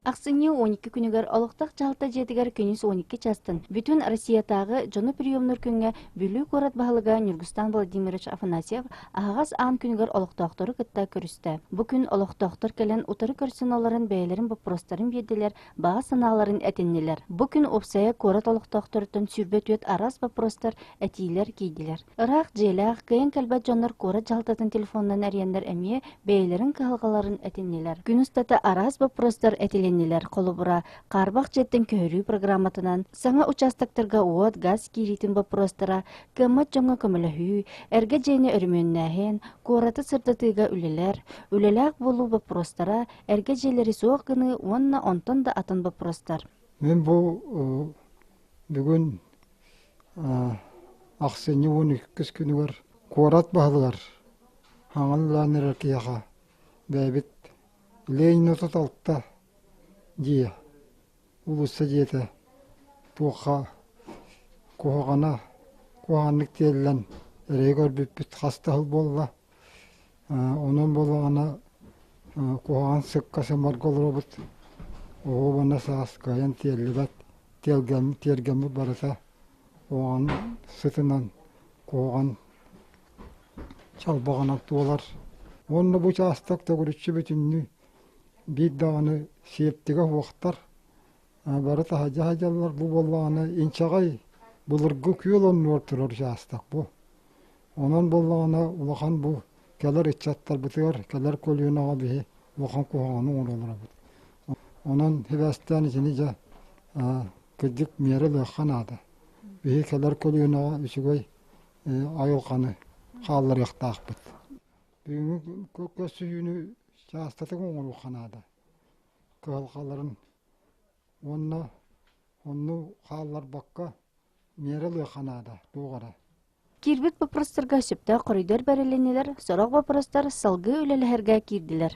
Аксыне 12 күнігер олықтақ жалта жетігер күніз 12 частын. Бүтін Россиятағы жоны приемнер күнге бүлі корат бағылыға Нюргустан Владимирович Афанасьев ағас аң күнігер олықтақтыры кытта көрісті. Бұ күн олықтақтыр келен ұтары көрсін оларын бәйлерін бұпростарын беділер, баға саналарын әтеннелер. Бұ күн опсая корат олықтақтырытын сүрбет өт арас бұпростар әтейлер кейділер. Ирақ, желақ, кайын кәлбәт жонар корат жалтатын телефондан әрендер әмие бәйлерін калғаларын әтеннелер. Күн ұстаты арас бұпростар әтелен қолыбыра қарбақ жеттен көрі программатынан саңа участоктарға от, газ киритін бапростара, кымат жоңа көміліхүй, әрге жейні өрмөннәхен, кораты сырдатыға үлелер, үлеләк болу бапростара, әрге жейлері соғыны онна онтон да атын бапростар. Мен бұл бүгін ақсыны 12 күнігер корат бағылығар, хаңылланырар кияға бәбіт лейні тұталықта дия улуса диета туха кохана коханлык теллен регор бүт хастал болла онон болгана кохан сыккасы марголробут обана сас каян теллебат тергем бараса оған сытынан кохан чалбаган актуалар онны бу частакта көрүчү бүтүннү bir dağını siyeptiğe vaxtlar barı hacallar bu bollağını inçağay bulurgu kuyolun orturur jastak bu. Onun bollağına ulağan bu keler içatlar bitiyor, keler koluyuna bihi ulağan kuğanı olur. Onun hevestten içinice kıcık miyere lağan adı. Bihi keler koluyuna üçügöy ayılkanı xallar yaktaq bit. Büyümü kökesi yünü Şahstatı oğlu kanada. Kılkaların onu xallar bakka mereli kanada doğara. Кирбит бапростарға сөпті құрыйдар бәріленелер, сорақ бапростар салғы өлелерге кирділер.